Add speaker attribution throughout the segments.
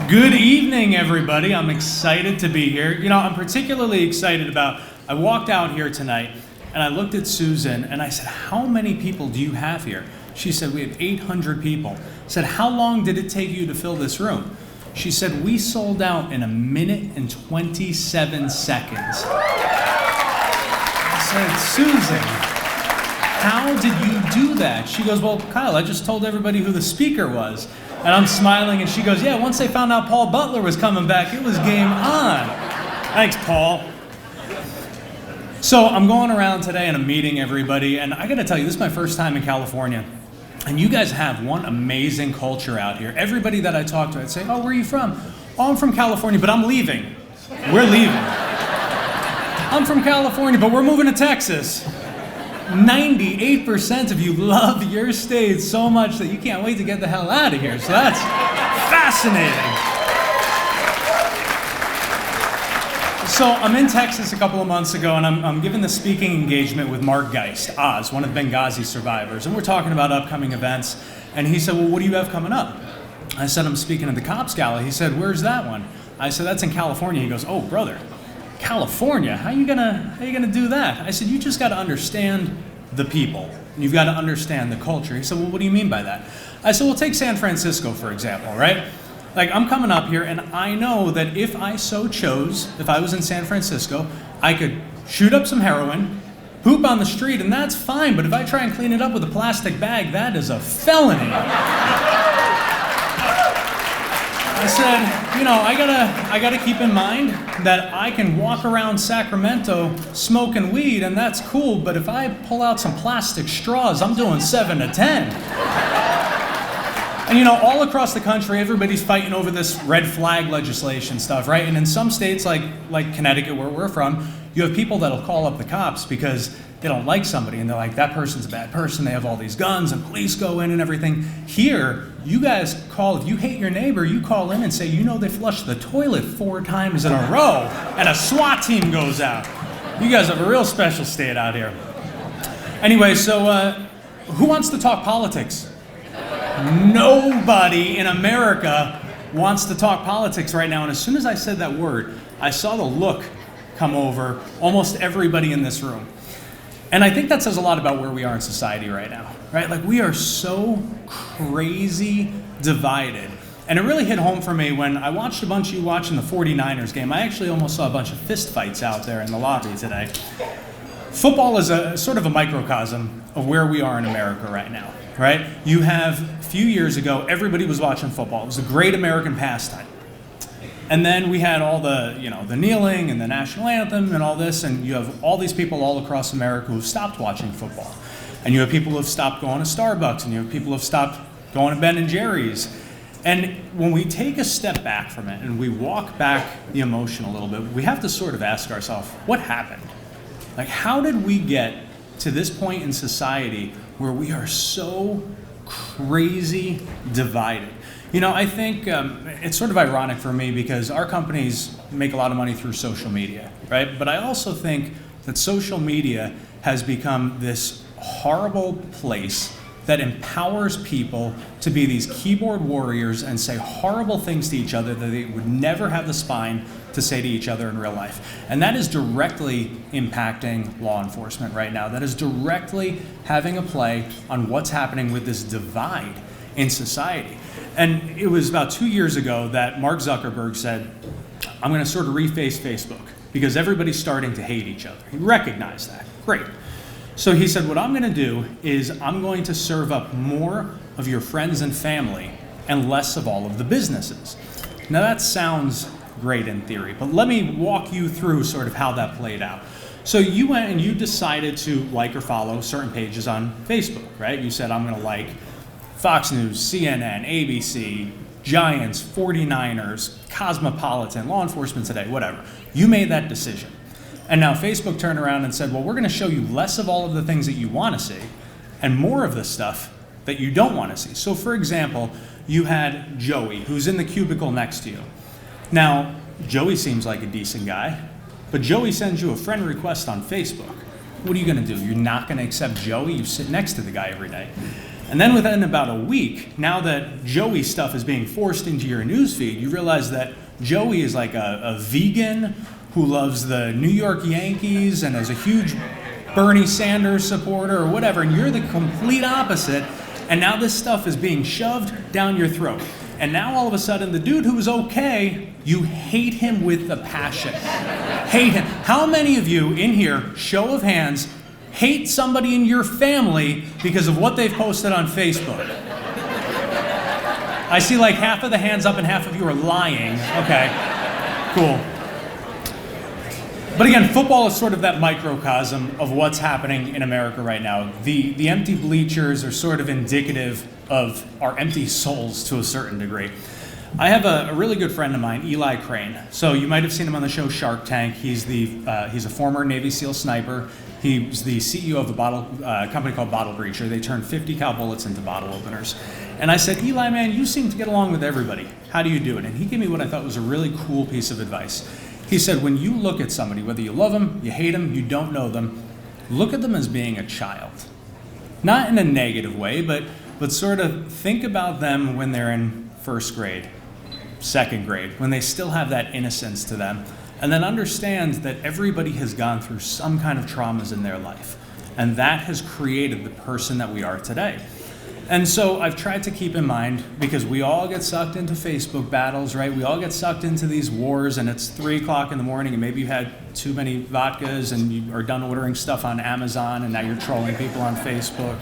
Speaker 1: Good evening, everybody. I'm excited to be here. You know, I'm particularly excited about, I walked out here tonight and I looked at Susan and I said, how many people do you have here? She said, we have 800 people. I said, how long did it take you to fill this room? She said, we sold out in 1 minute and 27 seconds. I said, Susan, how did you do that? She goes, well, Kyle, I just told everybody who the speaker was. And I'm smiling, and she goes, yeah, once they found out Paul Butler was coming back, it was game on. Thanks, Paul. So I'm going around today and I'm meeting everybody, and I gotta tell you, this is my first time in California. And you guys have one amazing culture out here. Everybody that I talk to, I'd say, oh, where are you from? Oh, I'm from California, but I'm leaving. We're leaving. I'm from California, but we're moving to Texas. 98% of you love your state so much that you can't wait to get the hell out of here. So that's fascinating. So I'm in Texas a couple of months ago, and I'm giving the speaking engagement with Mark Geist, Oz, one of the Benghazi survivors. And we're talking about upcoming events. And he said, well, what do you have coming up? I said, I'm speaking at the C.O.P.S Gala. He said, where's that one? I said, that's in California. He goes, oh, brother. California, how you gonna do that? I said, you just gotta understand the people. You've got to understand the culture. He said, well, what do you mean by that? I said, well, take San Francisco, for example, right? Like, I'm coming up here, and I know that if I so chose, if I was in San Francisco, I could shoot up some heroin, poop on the street, and that's fine, but if I try and clean it up with a plastic bag, that is a felony. I said, you know, I gotta keep in mind that I can walk around Sacramento smoking weed, and that's cool, but if I pull out some plastic straws, I'm doing 7 to 10. And you know, all across the country, everybody's fighting over this red flag legislation stuff, right? And in some states, like Connecticut, where we're from, you have people that'll call up the cops because they don't like somebody, and they're like, that person's a bad person, they have all these guns, and police go in and everything. Here, you guys call, if you hate your neighbor, you call in and say, you know they flushed the toilet 4 times in a row, and a SWAT team goes out. You guys have a real special state out here. Anyway, so who wants to talk politics? Nobody in America wants to talk politics right now, and as soon as I said that word, I saw the look come over almost everybody in this room. And I think that says a lot about where we are in society right now, right? Like, we are so crazy divided. And it really hit home for me when I watched a bunch of you watching the 49ers game. I actually almost saw a bunch of fist fights out there in the lobby today. Football is a sort of a microcosm of where we are in America right now, right? You have, a few years ago, everybody was watching football. It was a great American pastime. And then we had all the, you know, the kneeling and the national anthem and all this, and you have all these people all across America who've stopped watching football. And you have people who've stopped going to Starbucks, and you have people who've stopped going to Ben and Jerry's. And when we take a step back from it and we walk back the emotion a little bit, we have to sort of ask ourselves, what happened? Like, how did we get to this point in society where we are so crazy divided? You know, I think it's sort of ironic for me because our companies make a lot of money through social media, right? But I also think that social media has become this horrible place that empowers people to be these keyboard warriors and say horrible things to each other that they would never have the spine to say to each other in real life. And that is directly impacting law enforcement right now. That is directly having a play on what's happening with this divide in society. And it was about 2 years ago that Mark Zuckerberg said, I'm going to sort of reface Facebook because everybody's starting to hate each other. He recognized that. Great. So he said, what I'm going to do is I'm going to serve up more of your friends and family and less of all of the businesses. Now that sounds great in theory, but let me walk you through sort of how that played out. So you went and you decided to like or follow certain pages on Facebook, right? You said, I'm going to like Fox News, CNN, ABC, Giants, 49ers, Cosmopolitan, Law Enforcement Today, whatever. You made that decision. And now Facebook turned around and said, well, we're going to show you less of all of the things that you want to see and more of the stuff that you don't want to see. So for example, you had Joey, who's in the cubicle next to you. Now, Joey seems like a decent guy, but Joey sends you a friend request on Facebook. What are you going to do? You're not going to accept Joey? You sit next to the guy every day. And then within about a week, now that Joey stuff is being forced into your newsfeed, you realize that Joey is like a vegan who loves the New York Yankees and is a huge Bernie Sanders supporter or whatever, and you're the complete opposite, and now this stuff is being shoved down your throat. And now all of a sudden, the dude who was okay, you hate him with a passion. Hate him. How many of you in here, show of hands, hate somebody in your family because of what they've posted on Facebook? I see like half of the hands up and half of you are lying. Okay, cool. But again, football is sort of that microcosm of what's happening in America right now. The empty bleachers are sort of indicative of our empty souls to a certain degree. I have a really good friend of mine, Eli Crane. So you might have seen him on the show Shark Tank. He's a former Navy SEAL sniper. He's the CEO of a company called Bottle Breacher. They turn 50 cal bullets into bottle openers. And I said, Eli, man, you seem to get along with everybody. How do you do it? And he gave me what I thought was a really cool piece of advice. He said, when you look at somebody, whether you love them, you hate them, you don't know them, look at them as being a child. Not in a negative way, but sort of think about them when they're in first grade, second grade, when they still have that innocence to them. And then understand that everybody has gone through some kind of traumas in their life. And that has created the person that we are today. And so I've tried to keep in mind, because we all get sucked into Facebook battles, right? We all get sucked into these wars, and it's 3 o'clock in the morning, and maybe you had too many vodkas, and you are done ordering stuff on Amazon, and now you're trolling people on Facebook.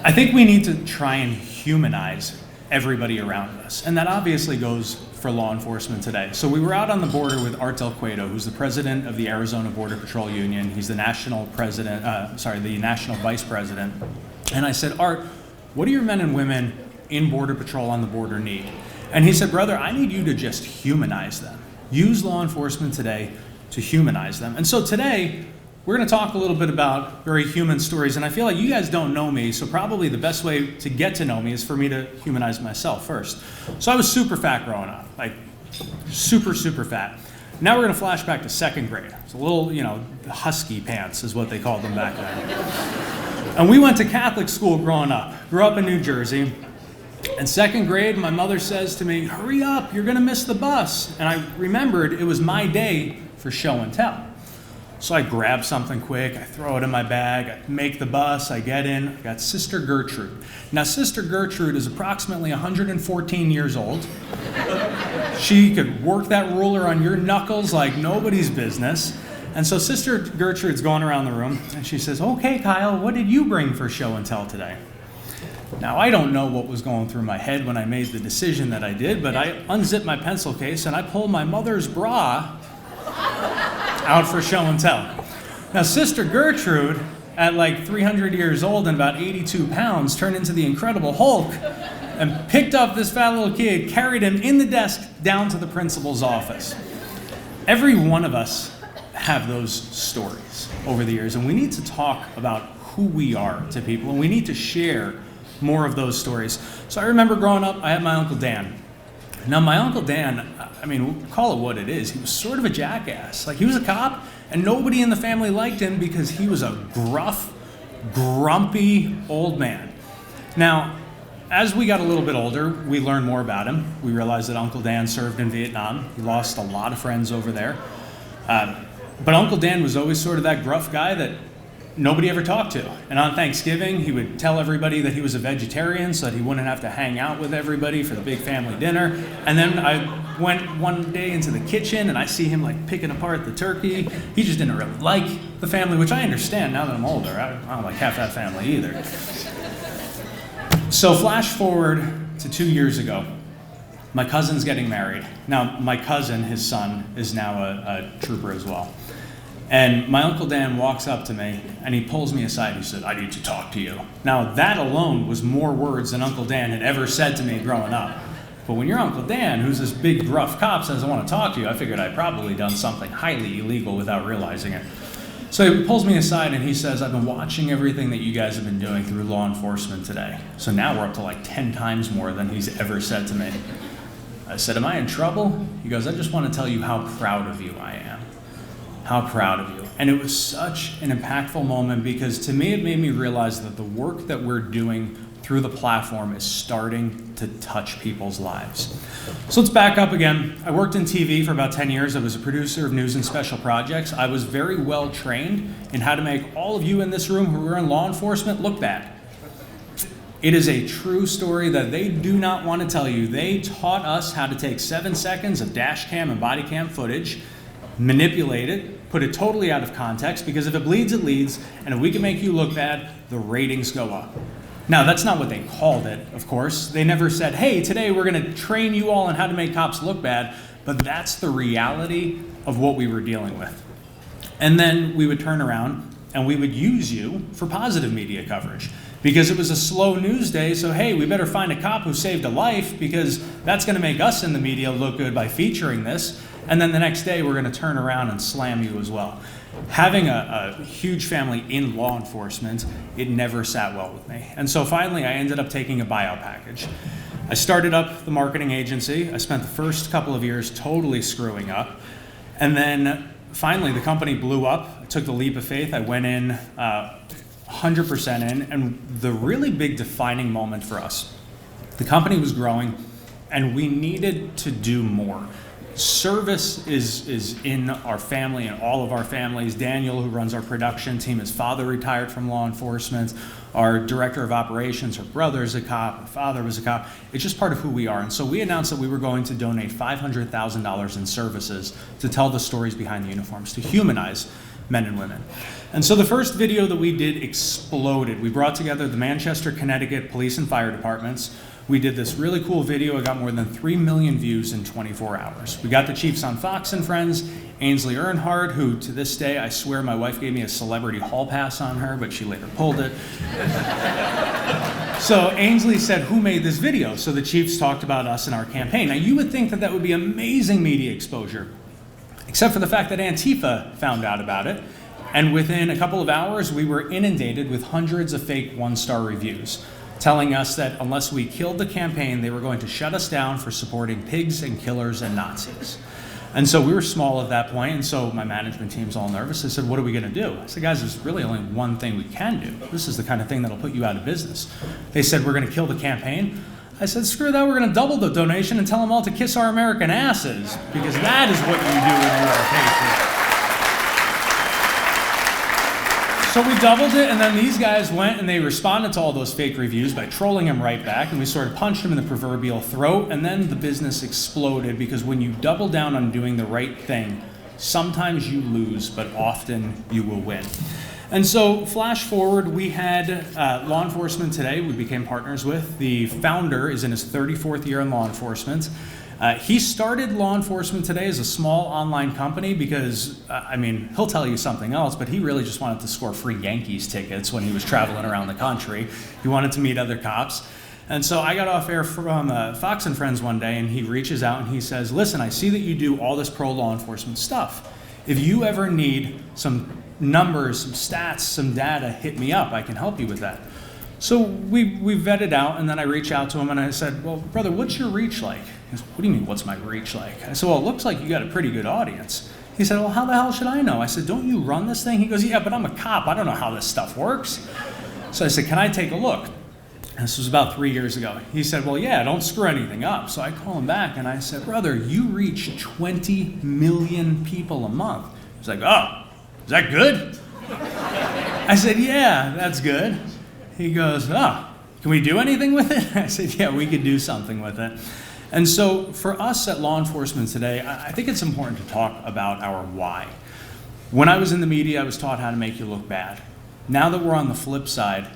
Speaker 1: I think we need to try and humanize everybody around us. And that obviously goes for law enforcement today. So we were out on the border with Art Del Cueto, who's the president of the Arizona Border Patrol Union. He's the national vice president. And I said, Art, what do your men and women in Border Patrol on the border need? And he said, brother, I need you to just humanize them. Use law enforcement today to humanize them. And so today, we're going to talk a little bit about very human stories. And I feel like you guys don't know me, so probably the best way to get to know me is for me to humanize myself first. So I was super fat growing up, like super, super fat. Now we're going to flash back to second grade. It's a little, husky pants is what they called them back then. And we went to Catholic school growing up. Grew up in New Jersey. In second grade, my mother says to me, hurry up, you're going to miss the bus. And I remembered it was my day for show and tell. So I grab something quick, I throw it in my bag, I make the bus, I get in, I got Sister Gertrude. Now Sister Gertrude is approximately 114 years old. She could work that ruler on your knuckles like nobody's business. And so Sister Gertrude's going around the room, and she says, okay, Kyle, what did you bring for show and tell today? Now, I don't know what was going through my head when I made the decision that I did, but I unzipped my pencil case, and I pulled my mother's bra out for show and tell. Now, Sister Gertrude, at like 300 years old and about 82 pounds, turned into the Incredible Hulk and picked up this fat little kid, carried him in the desk down to the principal's office. Every one of us have those stories over the years, and we need to talk about who we are to people, and we need to share more of those stories. So I remember growing up, I had my Uncle Dan. Now my Uncle Dan, we'll call it what it is, he was sort of a jackass. Like, he was a cop, and nobody in the family liked him because he was a gruff, grumpy old man. Now, as we got a little bit older, we learned more about him. We realized that Uncle Dan served in Vietnam. He lost a lot of friends over there. But Uncle Dan was always sort of that gruff guy that nobody ever talked to. And on Thanksgiving, he would tell everybody that he was a vegetarian so that he wouldn't have to hang out with everybody for the big family dinner. And then I went one day into the kitchen and I see him like picking apart the turkey. He just didn't really like the family, which I understand now that I'm older. I don't like half that family either. So flash forward to 2 years ago. My cousin's getting married. Now, my cousin, his son, is now a trooper as well. And my Uncle Dan walks up to me, and he pulls me aside. He said, I need to talk to you. Now, that alone was more words than Uncle Dan had ever said to me growing up. But when your Uncle Dan, who's this big, gruff cop, says, I want to talk to you, I figured I'd probably done something highly illegal without realizing it. So he pulls me aside, and he says, I've been watching everything that you guys have been doing through law enforcement today. So now we're up to like 10 times more than he's ever said to me. I said, am I in trouble? He goes, I just want to tell you how proud of you I am. How proud of you. And it was such an impactful moment because to me, it made me realize that the work that we're doing through the platform is starting to touch people's lives. So let's back up again. I worked in TV for about 10 years. I was a producer of news and special projects. I was very well trained in how to make all of you in this room who are in law enforcement look bad. It is a true story that they do not want to tell you. They taught us how to take 7 seconds of dash cam and body cam footage, manipulate it, put it totally out of context, because if it bleeds, it leads, and if we can make you look bad, the ratings go up. Now, that's not what they called it, of course. They never said, hey, today we're going to train you all on how to make cops look bad, but that's the reality of what we were dealing with. And then we would turn around and we would use you for positive media coverage because it was a slow news day, so hey, we better find a cop who saved a life because that's going to make us in the media look good by featuring this, and then the next day we're going to turn around and slam you as well. Having a huge family in law enforcement, it never sat well with me. And so finally, I ended up taking a buyout package. I started up the marketing agency. I spent the first couple of years totally screwing up. And then finally, the company blew up. I took the leap of faith. I went in 100% in. And the really big defining moment for us, the company was growing, and we needed to do more. Service is in our family and all of our families. Daniel, who runs our production team, his father retired from law enforcement. Our director of operations, her brother is a cop, her father was a cop. It's just part of who we are. And so we announced that we were going to donate $500,000 in services to tell the stories behind the uniforms, to humanize men and women. And so the first video that we did exploded. We brought together the Manchester, Connecticut police and fire departments. We did this really cool video. It got more than 3 million views in 24 hours. We got the chiefs on Fox and Friends, Ainsley Earnhardt, who to this day, I swear my wife gave me a celebrity hall pass on her, but she later pulled it. So Ainsley said, who made this video? So the chiefs talked about us in our campaign. Now you would think that that would be amazing media exposure, except for the fact that Antifa found out about it. And within a couple of hours, we were inundated with hundreds of fake one-star reviews, telling us that unless we killed the campaign, they were going to shut us down for supporting pigs and killers and Nazis. And so we were small at that point, and so my management team's all nervous. They said, what are we gonna do? I said, guys, there's really only one thing we can do. This is the kind of thing that'll put you out of business. They said, we're gonna kill the campaign. I said, screw that, we're gonna double the donation and tell them all to kiss our American asses, because that is what you do when you are paid for. So we doubled it, and then these guys went and they responded to all those fake reviews by trolling him right back, and we sort of punched him in the proverbial throat, and then the business exploded, because when you double down on doing the right thing, sometimes you lose, but often you will win. And so flash forward, we had Law Enforcement Today, we became partners with. The founder is in his 34th year in law enforcement. He started Law Enforcement Today as a small online company because, he'll tell you something else, but he really just wanted to score free Yankees tickets when he was traveling around the country. He wanted to meet other cops. And so I got off air from Fox and Friends one day, and he reaches out and he says, listen, I see that you do all this pro-law enforcement stuff. If you ever need some numbers, some stats, some data, hit me up. I can help you with that. So we vetted out, and then I reached out to him and I said, well, brother, what's your reach like? He said, what do you mean, what's my reach like? I said, well, it looks like you got a pretty good audience. He said, well, how the hell should I know? I said, don't you run this thing? He goes, yeah, but I'm a cop. I don't know how this stuff works. So I said, can I take a look? And this was about 3 years ago. He said, well, yeah, don't screw anything up. So I call him back and I said, brother, you reach 20 million people a month. He's like, oh, is that good? I said, yeah, that's good. He goes, oh, can we do anything with it? I said, yeah, we could do something with it. And so for us at Law Enforcement Today, I think it's important to talk about our why. When I was in the media, I was taught how to make you look bad. Now that we're on the flip side,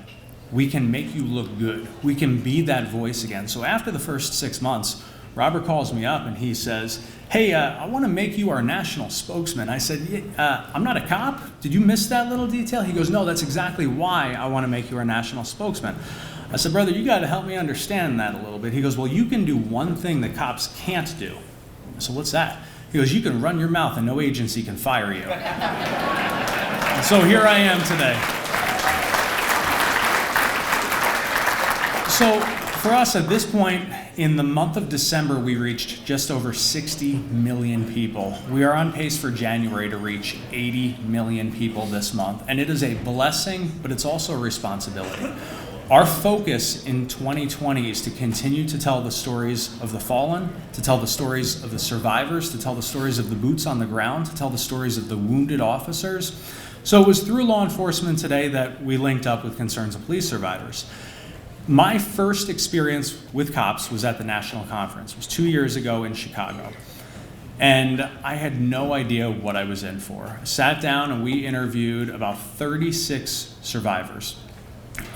Speaker 1: we can make you look good. We can be that voice again. So after the first 6 months, Robert calls me up and he says, hey, I want to make you our national spokesman. I said, I'm not a cop. Did you miss that little detail? He goes, no, that's exactly why I want to make you our national spokesman. I said, brother, you got to help me understand that a little bit. He goes, well, you can do one thing that cops can't do. I said, what's that? He goes, you can run your mouth and no agency can fire you. And so here I am today. So for us at this point, In the month of December, we reached just over 60 million people. We are on pace for January to reach 80 million people this month. And it is a blessing, but it's also a responsibility. Our focus in 2020 is to continue to tell the stories of the fallen, to tell the stories of the survivors, to tell the stories of the boots on the ground, to tell the stories of the wounded officers. So it was through law enforcement today that we linked up with Concerns of Police Survivors. My first experience with C.O.P.S was at the national conference. It was 2 years ago in Chicago. And I had no idea what I was in for. I sat down and we interviewed about 36 survivors.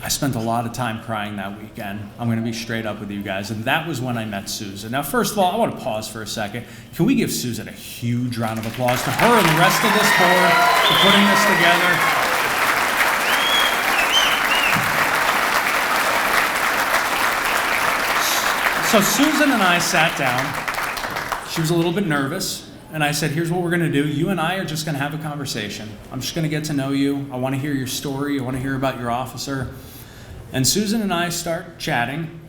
Speaker 1: I spent a lot of time crying that weekend. I'm going to be straight up with you guys. And that was when I met Susan. Now, first of all, I want to pause for a second. Can we give Susan a huge round of applause to her and the rest of this board for putting this together? So Susan and I sat down. She was a little bit nervous, and I said, here's what we're going to do. You and I are just going to have a conversation. I'm just going to get to know you. I want to hear your story. I want to hear about your officer. And Susan and I start chatting,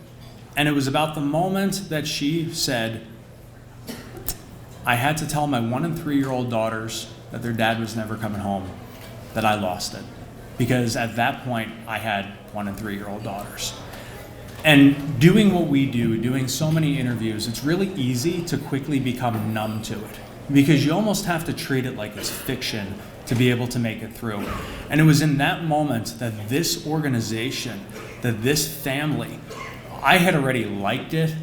Speaker 1: and it was about the moment that she said, I had to tell my 1- and 3-year-old daughters that their dad was never coming home, that I lost it. Because at that point, I had 1- and 3-year-old daughters. And doing what we do, doing so many interviews, it's really easy to quickly become numb to it because you almost have to treat it like it's fiction to be able to make it through. And it was in that moment that this organization, that this family, I had already liked it,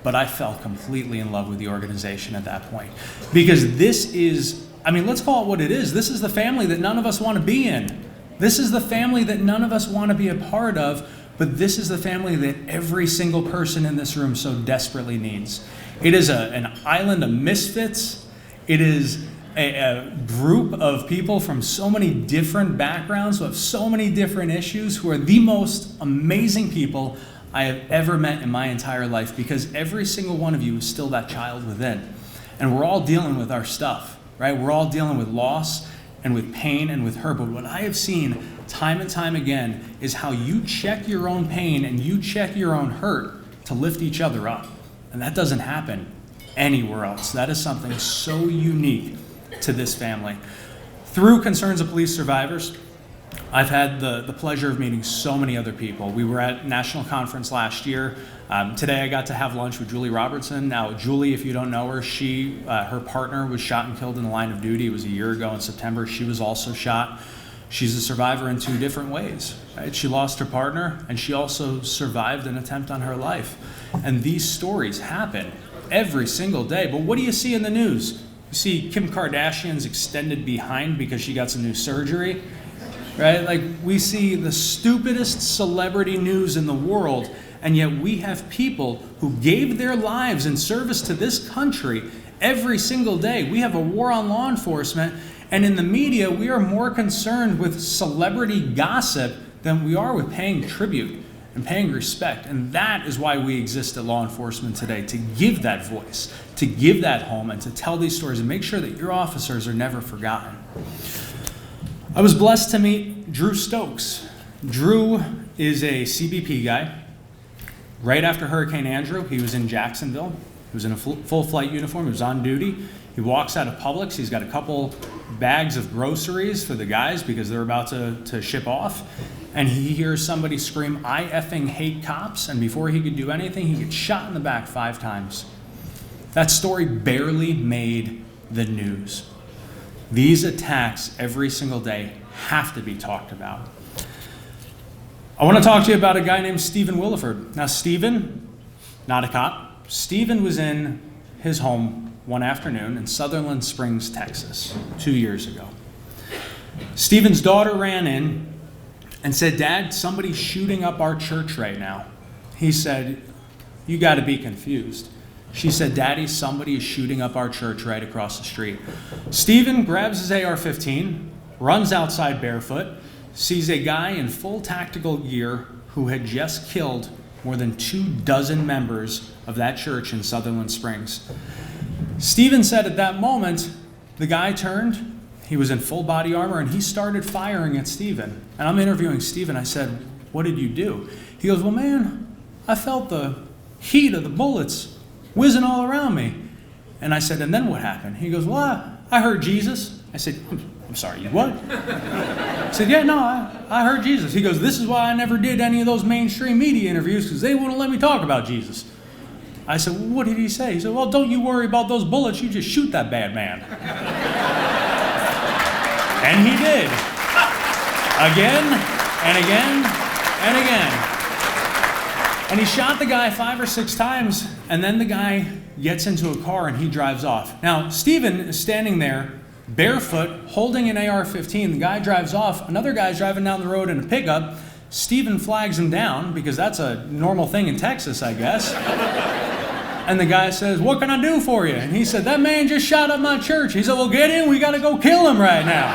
Speaker 1: but I fell completely in love with the organization at that point. Because this is, let's call it what it is. This is the family that none of us want to be in. This is the family that none of us want to be a part of. But this is the family that every single person in this room so desperately needs. It is an island of misfits. It is a group of people from so many different backgrounds who have so many different issues who are the most amazing people I have ever met in my entire life because every single one of you is still that child within. And we're all dealing with our stuff, right? We're all dealing with loss and with pain and with hurt. But what I have seen time and time again is how you check your own pain and you check your own hurt to lift each other up. And that doesn't happen anywhere else. That is something so unique to this family. Through Concerns of Police Survivors, I've had the pleasure of meeting so many other people. We were at National Conference last year. Today I got to have lunch with Julie Robertson. Now, Julie, if you don't know her, her partner was shot and killed in the line of duty. It was a year ago in September. She was also shot. She's a survivor in 2 different ways, right? She lost her partner, and she also survived an attempt on her life. And these stories happen every single day. But what do you see in the news? You see Kim Kardashian's extended behind because she got some new surgery, right? Like, we see the stupidest celebrity news in the world, and yet we have people who gave their lives in service to this country every single day. We have a war on law enforcement. And in the media, we are more concerned with celebrity gossip than we are with paying tribute and paying respect. And that is why we exist at law enforcement today, to give that voice, to give that home, and to tell these stories and make sure that your officers are never forgotten. I was blessed to meet Drew Stokes. Drew is a CBP guy. Right after Hurricane Andrew, he was in Jacksonville. He was in a full flight uniform. He was on duty. He walks out of Publix. He's got a couple bags of groceries for the guys because they're about to ship off. And he hears somebody scream, "I effing hate cops." And before he could do anything, he gets shot in the back 5 times. That story barely made the news. These attacks every single day have to be talked about. I want to talk to you about a guy named Stephen Williford. Now, Stephen, not a cop, Stephen was in his home one afternoon in Sutherland Springs, Texas, 2 years ago. Stephen's daughter ran in and said, "Dad, somebody's shooting up our church right now." He said, "You got to be confused." She said, "Daddy, somebody is shooting up our church right across the street." Stephen grabs his AR-15, runs outside barefoot, sees a guy in full tactical gear who had just killed more than 24 members of that church in Sutherland Springs. Stephen said at that moment, the guy turned, he was in full body armor, and he started firing at Stephen. And I'm interviewing Stephen. I said, "What did you do?" He goes, "Well, man, I felt the heat of the bullets whizzing all around me. And I said, and then what happened? He goes, well, I heard Jesus. I said, I'm sorry, you what? I said, yeah, no, I heard Jesus. He goes, this is why I never did any of those mainstream media interviews, because they wouldn't let me talk about Jesus. I said, well, what did he say? He said, well, don't you worry about those bullets. You just shoot that bad man. And he did. Again and again and again. And he shot the guy 5 or 6 times, and then the guy gets into a car and he drives off. Now, Stephen is standing there, barefoot, holding an AR-15. The guy drives off. Another guy's driving down the road in a pickup. Stephen flags him down, because that's a normal thing in Texas, I guess. And the guy says, what can I do for you? And he said, that man just shot up my church. He said, well, get in. We got to go kill him right now.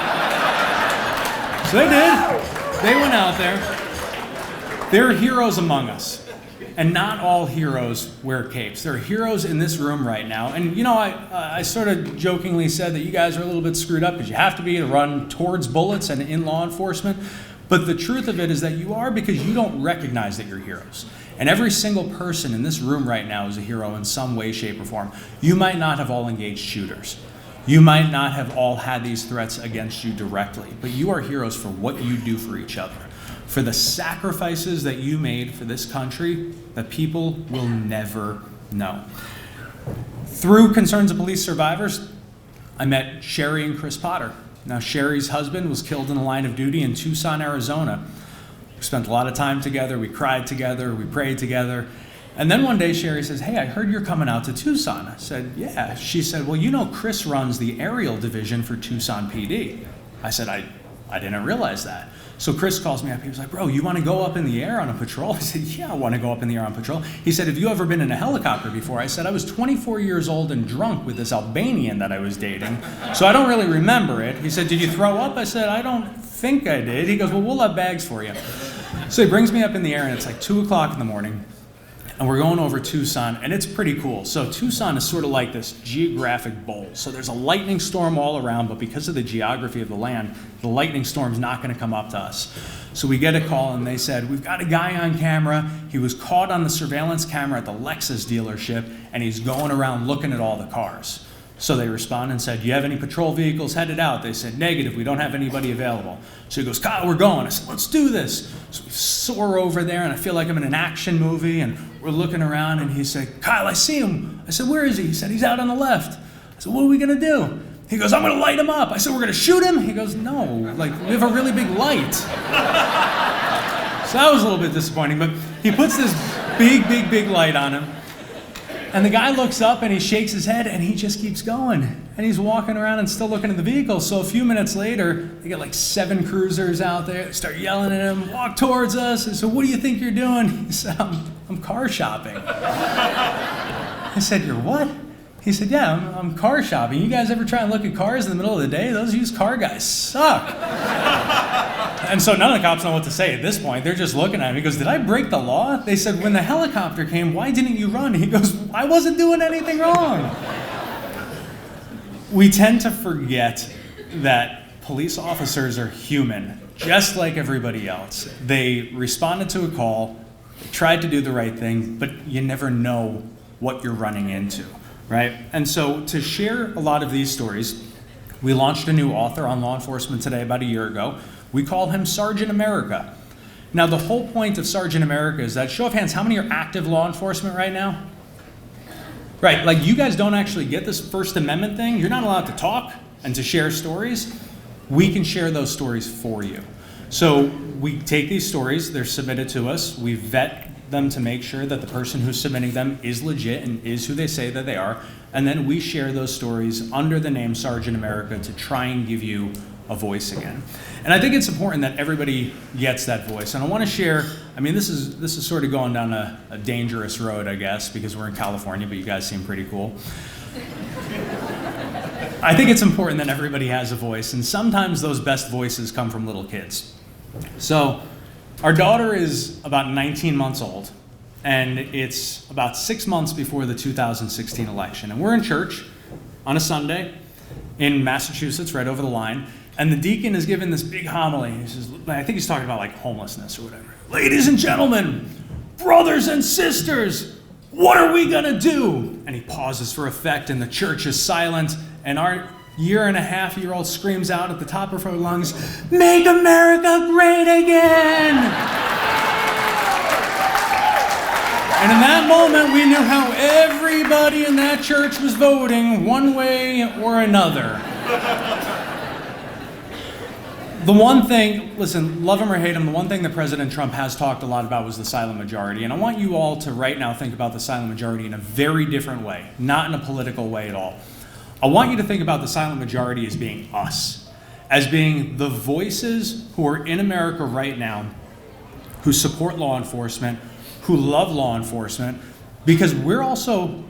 Speaker 1: So they did. They went out there. There are heroes among us. And not all heroes wear capes. There are heroes in this room right now. And, you know, I sort of jokingly said that you guys are a little bit screwed up because you have to be to run towards bullets and in law enforcement. But the truth of it is that you are, because you don't recognize that you're heroes. And every single person in this room right now is a hero in some way, shape, or form. You might not have all engaged shooters. You might not have all had these threats against you directly. But you are heroes for what you do for each other, for the sacrifices that you made for this country that people will never know. Through Concerns of Police Survivors, I met Sherry and Chris Potter. Now, Sherry's husband was killed in the line of duty in Tucson, Arizona. We spent a lot of time together. We cried together. We prayed together. And then one day, Sherry says, hey, I heard you're coming out to Tucson. I said, yeah. She said, well, you know, Chris runs the aerial division for Tucson PD. I said, I didn't realize that. So Chris calls me up. He was like, bro, you want to go up in the air on a patrol? I said, yeah, I want to go up in the air on patrol. He said, have you ever been in a helicopter before? I said, I was 24 years old and drunk with this Albanian that I was dating, so I don't really remember it. He said, did you throw up? I said, I don't think I did. He goes, well, we'll have bags for you. So he brings me up in the air, and it's like 2 o'clock in the morning. And we're going over Tucson, and it's pretty cool. So Tucson is sort of like this geographic bowl. So there's a lightning storm all around, but because of the geography of the land, the lightning storm's not going to come up to us. So we get a call, and they said, we've got a guy on camera. He was caught on the surveillance camera at the Lexus dealership, and he's going around looking at all the cars. So they respond and said, do you have any patrol vehicles headed out? They said, negative, we don't have anybody available. So he goes, Kyle, we're going. I said, let's do this. So we soar over there, and I feel like I'm in an action movie, and we're looking around, and he said, Kyle, I see him. I said, where is he? He said, he's out on the left. I said, what are we going to do? He goes, I'm going to light him up. I said, we're going to shoot him? He goes, no, like, we have a really big light. So that was a little bit disappointing, but he puts this big light on him. And the guy looks up and he shakes his head and he just keeps going. And he's walking around and still looking at the vehicle. So a few minutes later, they get like 7 cruisers out there. They start yelling at him, walk towards us. And so, what do you think you're doing? He said, I'm car shopping. I said, you're what? He said, yeah, I'm car shopping. You guys ever try and look at cars in the middle of the day? Those used car guys suck. And so none of the cops know what to say at this point. They're just looking at him. He goes, did I break the law? They said, when the helicopter came, why didn't you run? He goes, I wasn't doing anything wrong. We tend to forget that police officers are human, just like everybody else. They responded to a call, tried to do the right thing, but you never know what you're running into, right? And so to share a lot of these stories, we launched a new author on law enforcement today about a year ago. We call him Sergeant America. Now, the whole point of Sergeant America is that, show of hands, how many are active law enforcement right now? Right, like you guys don't actually get this First Amendment thing. You're not allowed to talk and to share stories. We can share those stories for you. So we take these stories, they're submitted to us, we vet them to make sure that the person who's submitting them is legit and is who they say that they are, and then we share those stories under the name Sergeant America to try and give you a voice again. And I think it's important that everybody gets that voice. And I want to share, I mean, this is sort of going down a dangerous road, I guess, because we're in California, but you guys seem pretty cool. I think it's important that everybody has a voice, and sometimes those best voices come from little kids. So our daughter is about 19 months old, and it's about 6 months before the 2016 election. And we're in church on a Sunday in Massachusetts, right over the line. And the deacon is giving this big homily. He says, I think he's talking about like homelessness or whatever. Ladies and gentlemen, brothers and sisters, "What are we gonna do?" And he pauses for effect, and the church is silent, and our 1.5-year-old screams out at the top of her lungs, "Make America great again!" And in that moment, we knew how everybody in that church was voting one way or another. The one thing, listen, love him or hate him, the one thing that President Trump has talked a lot about was the silent majority. And I want you all to right now think about the silent majority in a very different way, not in a political way at all. I want you to think about the silent majority as being us, as being the voices who are in America right now, who support law enforcement, who love law enforcement, because we're also,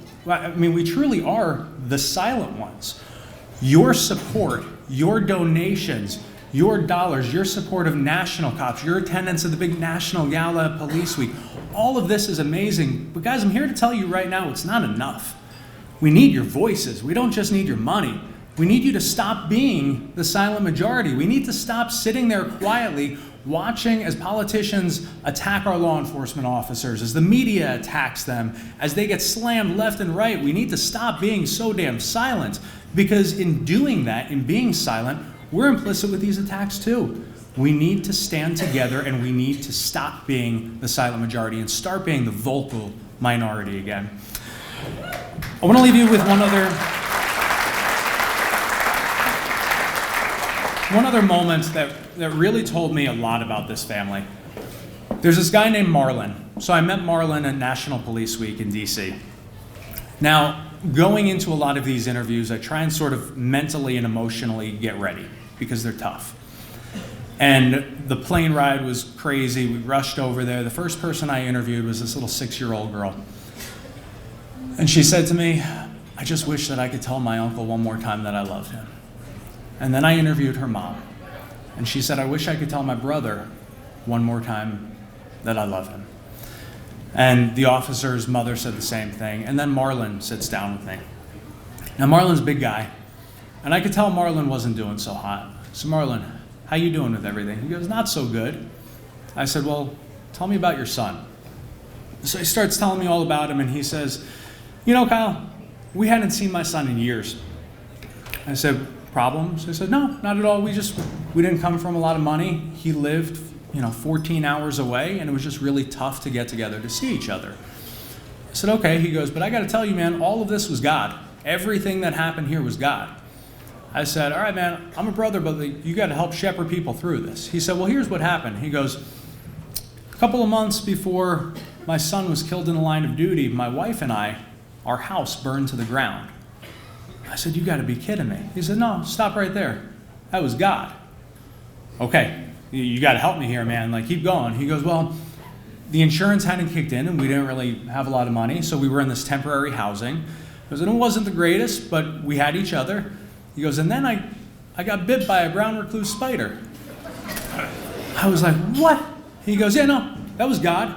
Speaker 1: we truly are the silent ones. Your support, your donations, your dollars, your support of national cops, your attendance at the big national Gala Police Week, all of this is amazing. But guys, I'm here to tell you right now, it's not enough. We need your voices. We don't just need your money. We need you to stop being the silent majority. We need to stop sitting there quietly watching as politicians attack our law enforcement officers, as the media attacks them, as they get slammed left and right. We need to stop being so damn silent, because in doing that, in being silent, we're implicit with these attacks too. We need to stand together, and we need to stop being the silent majority and start being the vocal minority again. I want to leave you with one other moment that really told me a lot about this family. There's this guy named Marlon. So I met Marlon at National Police Week in DC. Now, going into a lot of these interviews, I try and sort of mentally and emotionally get ready, because they're tough. And the plane ride was crazy. We rushed over there. The first person I interviewed was this little 6-year-old girl. And she said to me, "I just wish that I could tell my uncle one more time that I love him." And then I interviewed her mom. And she said, "I wish I could tell my brother one more time that I love him." And the officer's mother said the same thing. And then Marlon sits down with me. Now, Marlon's a big guy. And I could tell Marlon wasn't doing so hot. So, "Marlon, how you doing with everything?" He goes, "Not so good." I said, "Well, tell me about your son." So he starts telling me all about him, and he says, "You know, Kyle, we hadn't seen my son in years." I said, "Problems?" He said, "No, not at all. We didn't come from a lot of money. He lived, 14 hours away, and it was just really tough to get together to see each other." I said, "Okay." He goes, "But I got to tell you, man, all of this was God. Everything that happened here was God." I said, "All right, man, I'm a brother, but you got to help shepherd people through this." He said, "Well, here's what happened." He goes, "A couple of months before my son was killed in the line of duty, my wife and our house burned to the ground." I said, "You got to be kidding me." He said, "No, stop right there. That was God." "Okay, you got to help me here, man. Keep going." He goes, "Well, the insurance hadn't kicked in, and we didn't really have a lot of money, so we were in this temporary housing." He goes, "And it wasn't the greatest, but we had each other." He goes, "And then I got bit by a brown recluse spider." I was like, "What?" He goes, "Yeah, no, that was God."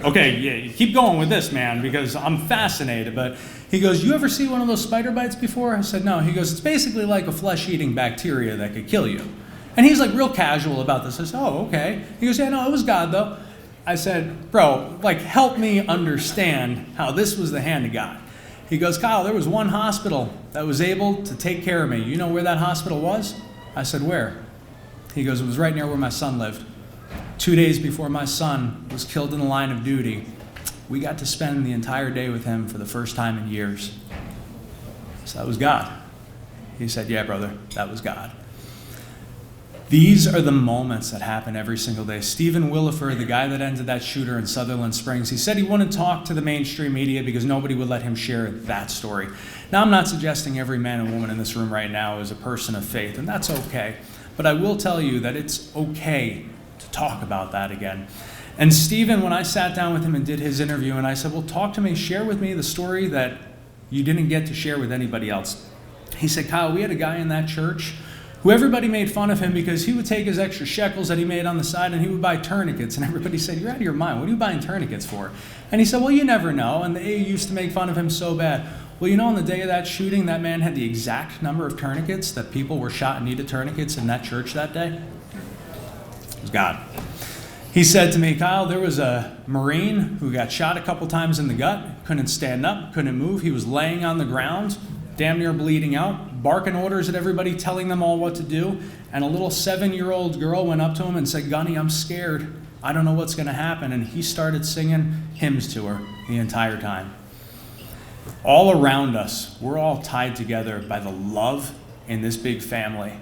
Speaker 1: "Okay, yeah, you keep going with this, man, because I'm fascinated." But he goes, "You ever see one of those spider bites before?" I said, "No." He goes, "It's basically like a flesh-eating bacteria that could kill you." And he's real casual about this. I said, "Oh, okay." He goes, "Yeah, no, it was God, though." I said, "Bro, help me understand how this was the hand of God." He goes, "Kyle, there was one hospital that was able to take care of me. You know where that hospital was?" I said, "Where?" He goes, "It was right near where my son lived. 2 days before my son was killed in the line of duty, we got to spend the entire day with him for the first time in years." So that was God. He said, "Yeah, brother, that was God." These are the moments that happen every single day. Stephen Williford, the guy that ended that shooter in Sutherland Springs, he said he wouldn't talk to the mainstream media because nobody would let him share that story. Now, I'm not suggesting every man and woman in this room right now is a person of faith, and that's okay. But I will tell you that it's okay to talk about that again. And Stephen, when I sat down with him and did his interview, and I said, "Well, talk to me, share with me the story that you didn't get to share with anybody else." He said, "Kyle, we had a guy in that church who everybody made fun of him because he would take his extra shekels that he made on the side and he would buy tourniquets. And everybody said, 'You're out of your mind. What are you buying tourniquets for?' And he said, 'Well, you never know.' And they used to make fun of him so bad." Well, on the day of that shooting, that man had the exact number of tourniquets that people were shot and needed tourniquets in that church that day. It was God. He said to me, Kyle, there was a Marine who got shot a couple times in the gut, couldn't stand up, couldn't move. He was laying on the ground, damn near bleeding out, barking orders at everybody, telling them all what to do. And a little 7-year-old girl went up to him and said, Gunny, I'm scared. I don't know what's going to happen. And he started singing hymns to her the entire time. All around us, we're all tied together by the love in this big family,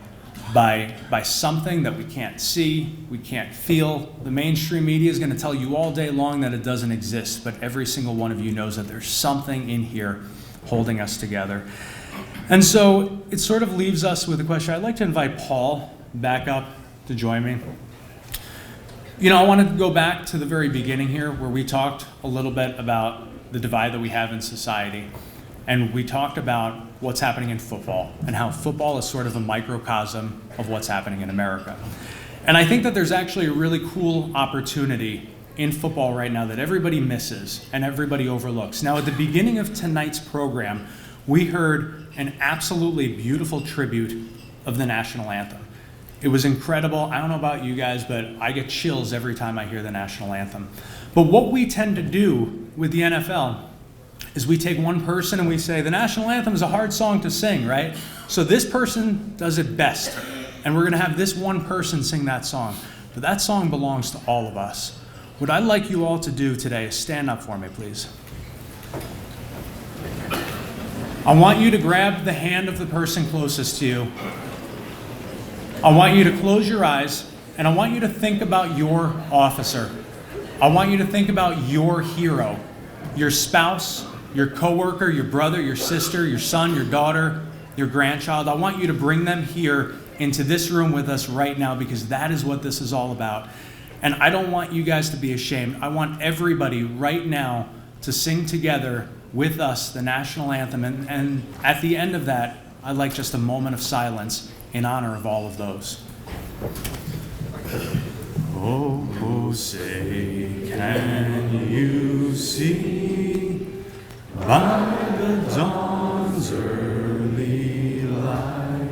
Speaker 1: by something that we can't see, we can't feel. The mainstream media is going to tell you all day long that it doesn't exist, but every single one of you knows that there's something in here holding us together. And so it sort of leaves us with a question. I'd like to invite Paul back up to join me. You know, I want to go back to the very beginning here where we talked a little bit about the divide that we have in society. And we talked about what's happening in football and how football is sort of a microcosm of what's happening in America. And I think that there's actually a really cool opportunity in football right now that everybody misses and everybody overlooks. Now, at the beginning of tonight's program, we heard an absolutely beautiful tribute of the national anthem. It was incredible. I don't know about you guys, but I get chills every time I hear the national anthem. But what we tend to do with the NFL is we take one person and we say, the national anthem is a hard song to sing, right? So this person does it best. And we're going to have this one person sing that song. But that song belongs to all of us. What I'd like you all to do today is stand up for me, please. I want you to grab the hand of the person closest to you. I want you to close your eyes, and I want you to think about your officer. I want you to think about your hero, your spouse, your coworker, your brother, your sister, your son, your daughter, your grandchild. I want you to bring them here into this room with us right now, because that is what this is all about. And I don't want you guys to be ashamed. I want everybody right now to sing together with us the national anthem. And at the end of that, I'd like just a moment of silence in honor of all of those. Oh, say, can you see by the dawn's early light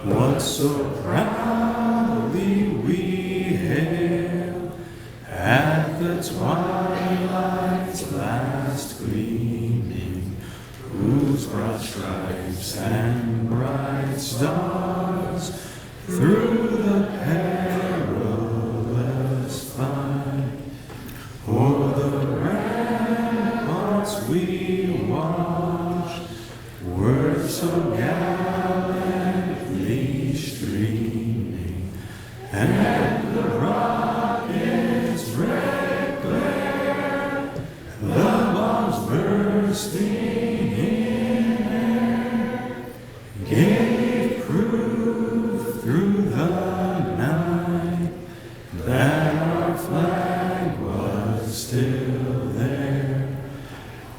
Speaker 1: what so proudly we hailed at the twilight's last gleaming, whose broad stripes and bright stars through the perilous fight o'er the ramparts we watched were so gallantly streaming, and the rocket's red glare, the bombs bursting in air, gave proof through the night that our flag was still there.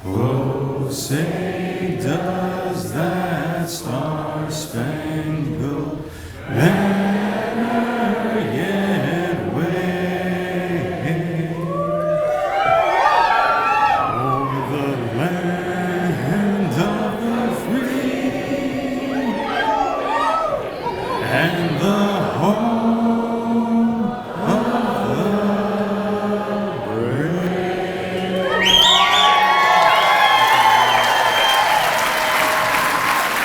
Speaker 1: Oh, say, does that star-spangled banner yet wave o'er the land of the free and the home of the brave?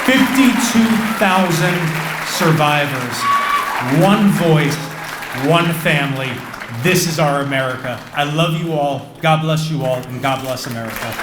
Speaker 1: 52,000 survivors, one voice, one family. This is our America. I love you all. God bless you all, and God bless America.